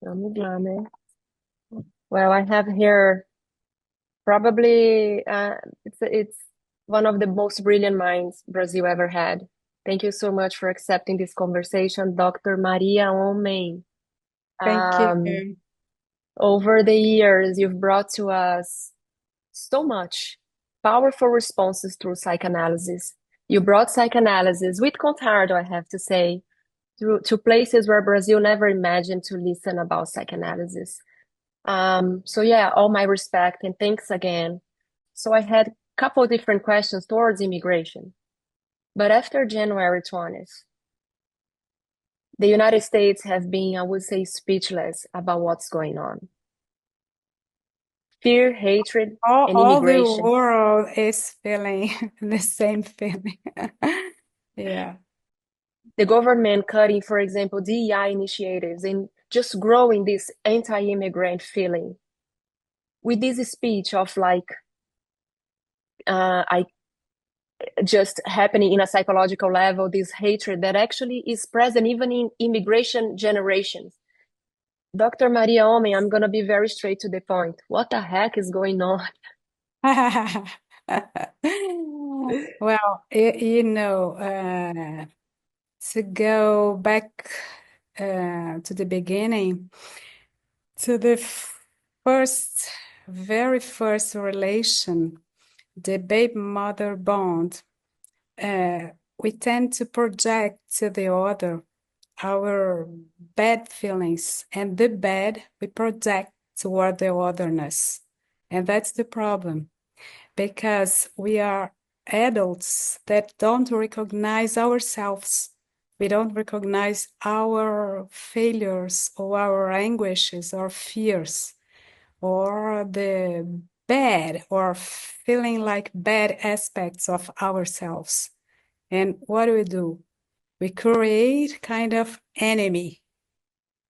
Vamos lá, né? Well, I have here probably it's one of the most brilliant minds Brazil ever had. Thank you so much for accepting this conversation, Dr. Maria Homem. Thank Um, you. Over the years, you've brought to us so much powerful responses through psychoanalysis. You brought psychoanalysis with Contardo, I have to say, to places where Brazil never imagined to listen about psychoanalysis. So yeah, all my respect and thanks again. So I had a couple different questions towards immigration. But after January 20th, the United States have been, I would say, speechless about what's going on. Fear, hatred, and All the immigration. world is feeling the same feeling. Yeah. The government cutting, for example, DEI initiatives and just growing this anti-immigrant feeling. With this speech of like, I just happening in a psychological level, this hatred that actually is present even in immigration generations. Dr. Maria Homem, I'm going to be very straight to the point. What the heck is going on? Well, to go back to the beginning, to the first, very first relation, the baby-mother bond, we tend to project to the other our bad feelings, and the bad we project toward the otherness. And that's the problem, because we are adults that don't recognize ourselves. We don't recognize our failures or our anguishes or fears or the bad or feeling like bad aspects of ourselves. And what do? We create kind of enemy,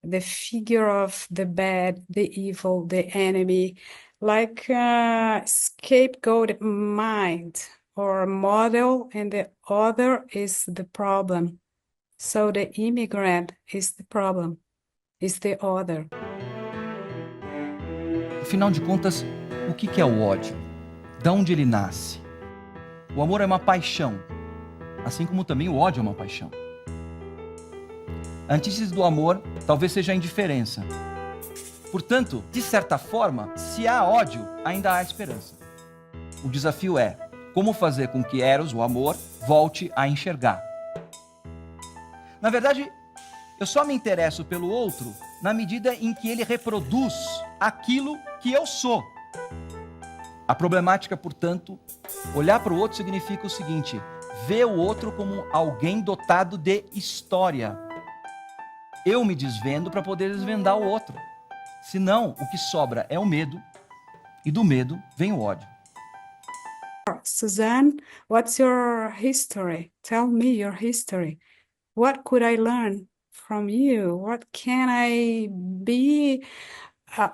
the figure of the bad, the evil, the enemy, like a scapegoat mind or a model, and the other is the problem. So the immigrant is the problem, is the other. Afinal de contas, o que é o ódio? De onde ele nasce? O amor é uma paixão, assim como também o ódio é uma paixão. A antítese do amor talvez seja a indiferença. Portanto, de certa forma, se há ódio, ainda há esperança. O desafio é como fazer com que Eros, o amor, volte a enxergar. Na verdade, eu só me interesso pelo outro na medida em que ele reproduz aquilo que eu sou. A problemática, portanto, olhar para o outro significa o seguinte: ver o outro como alguém dotado de história. Eu me desvendo para poder desvendar o outro. Senão, o que sobra é o medo, e do medo vem o ódio. Susane, what's your history? Tell me your history. What could I learn from you? What can I be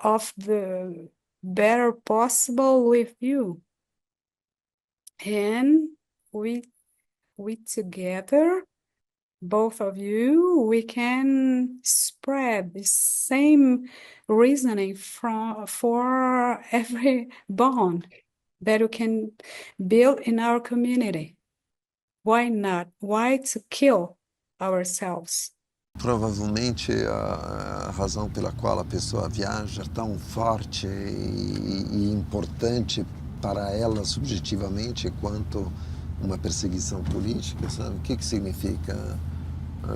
of the better possible with you? And we together, both of you, we can spread the same reasoning for every bond that we can build in our community. Why not? Why to kill ourselves? Provavelmente a razão pela qual a pessoa viaja é tão forte e importante para ela subjetivamente quanto uma perseguição política, sabe? O que significa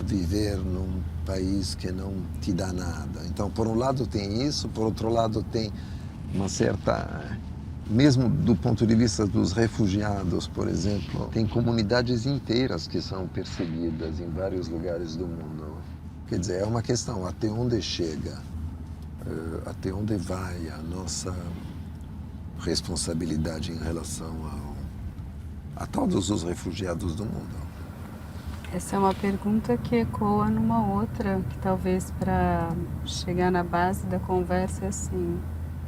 viver num país que não te dá nada? Então, por um lado tem isso, por outro lado tem uma certa... Mesmo do ponto de vista dos refugiados, por exemplo, tem comunidades inteiras que são perseguidas em vários lugares do mundo. Quer dizer, é uma questão até onde chega, até onde vai a nossa responsabilidade em relação a todos os refugiados do mundo. Essa é uma pergunta que ecoa numa outra, que talvez para chegar na base da conversa é assim: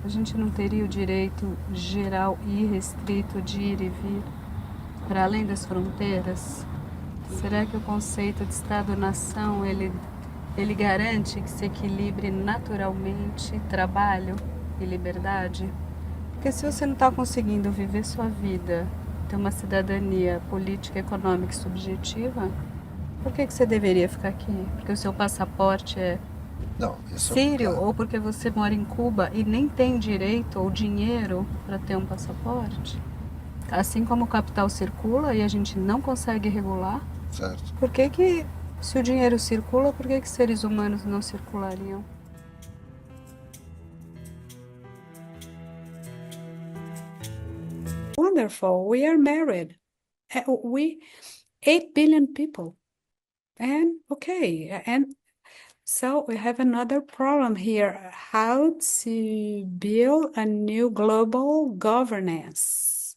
a gente não teria o direito geral e irrestrito de ir e vir para além das fronteiras? Será que o conceito de Estado-nação ele ele garante que se equilibre naturalmente trabalho e liberdade? Porque se você não está conseguindo viver sua vida, ter uma cidadania política, econômica e subjetiva, por que você deveria ficar aqui? Porque o seu passaporte é Não, isso, sírio claro. ou porque você mora em Cuba e nem tem direito ou dinheiro para ter um passaporte? Assim como o capital circula e a gente não consegue regular, Certo. por que que, se o dinheiro circula, por que que seres humanos não circulariam? Wonderful. We are married. We 8 billion people. And okay, and so we have another problem here, how to build a new global governance.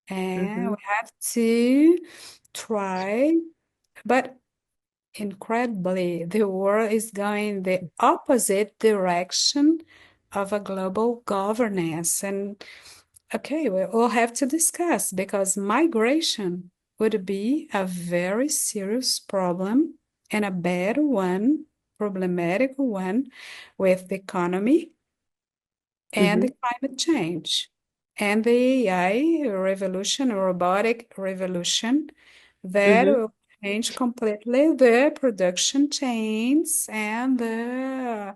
And we have to try, but incredibly, the world is going the opposite direction of a global governance. And okay, we will have to discuss because migration would be a very serious problem and a bad one, problematic one with the economy and the climate change and the AI revolution, robotic revolution that will change completely the production chains and the,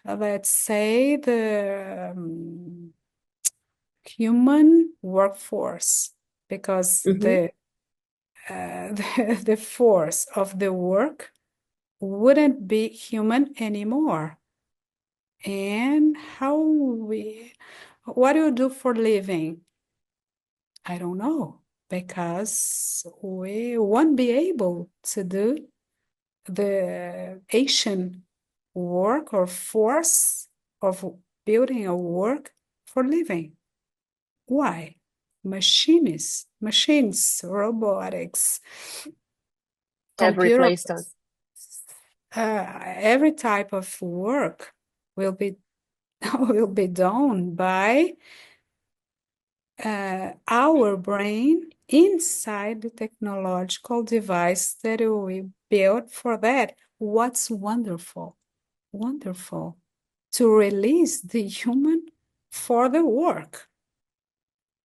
let's say, the human workforce, because the force of the work wouldn't be human anymore. And what do you do for living? I don't know, because we won't be able to do the Asian work or force of building a work for living. Why? Machines, robotics, Have computer, replaced us. every type of work will be will be done by our brain inside the technological device that we built for that. What's wonderful? Wonderful to release the human for the work,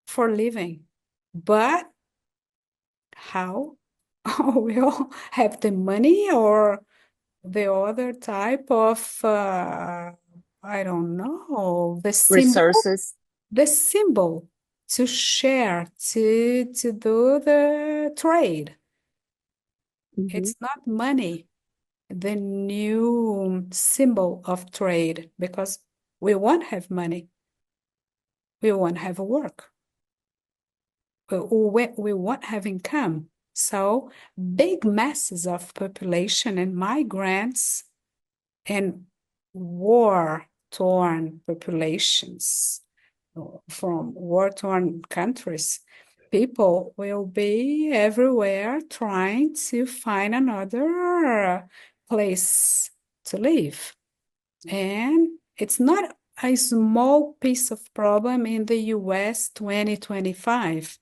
for living. But how? We'll have the money or the other type of, I don't know, Resources. the symbol to share, to do the trade. It's not money, the new symbol of trade, because we won't have money. We won't have work. We won't have income. So big masses of population and migrants and war-torn populations from war-torn countries, people will be everywhere trying to find another place to live. And it's not a small piece of problem in the US 2025.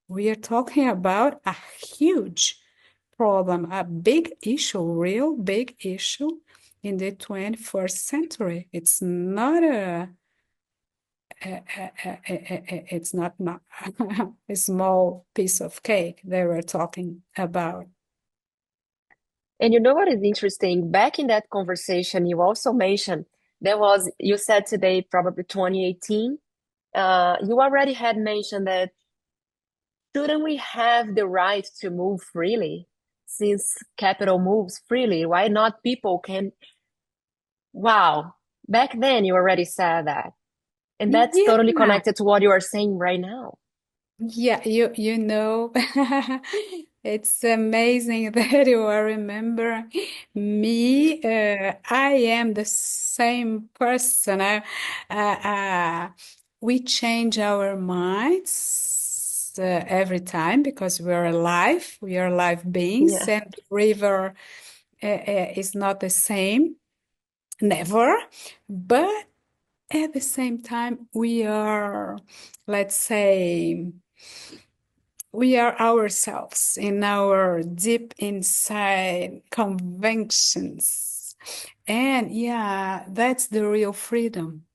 We are talking about a huge problem, a big issue, real big issue in the 21st century. It's not it's not a small piece of cake they were talking about. And you know what is interesting? Back in that conversation, you also mentioned you said today, probably 2018, you already had mentioned that shouldn't we have the right to move freely? Since capital moves freely, why not people can? Wow, back then you already said that. And that's totally Yeah. connected to what you are saying right now. Yeah, you know, it's amazing that you are remember me. I am the same person. We change our minds every time because we're alive. We are alive beings, Yeah. and river is not the same, never. But at the same time, we are, let's say, we are ourselves in our deep inside convictions. And yeah, that's the real freedom.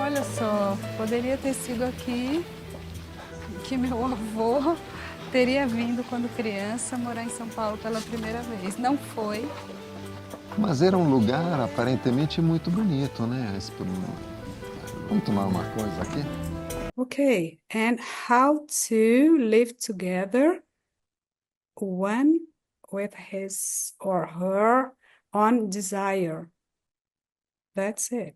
Olha só, poderia ter sido aqui que meu avô teria vindo quando criança morar em São Paulo pela primeira vez. Não foi. Mas era um lugar aparentemente muito bonito, né? Vamos tomar uma coisa aqui? Okay, and how to live together, one with his or her own desire. That's it.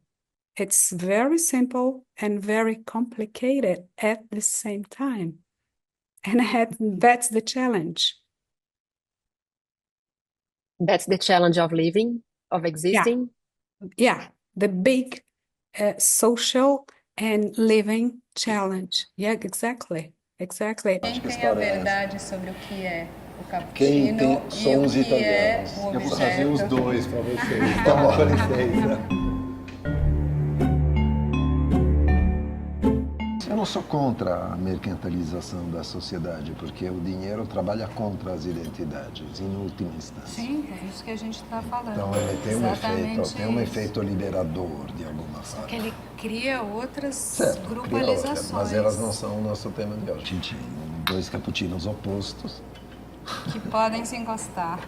It's very simple and very complicated at the same time. And that's the challenge. That's the challenge of living, of existing. Yeah, the big social and living challenge. Yeah, exactly. Exactly. Quem que tem a história é essa? verdade sobre o que é o Quem cappuccino tem e sons o que é italianos? o Eu vou objeto? fazer os dois para vocês. Tá bom. Com licença. Eu não sou contra a mercantilização da sociedade, porque o dinheiro trabalha contra as identidades, em última instância. Sim, é isso que a gente está falando. Então ele tem Exatamente tem um isso. efeito liberador, de alguma forma. Que ele cria outras Certo, cria outras, grupalizações. mas elas não são o nosso tema de hoje. Tintim, dois cappuccinos opostos. Que podem se encostar.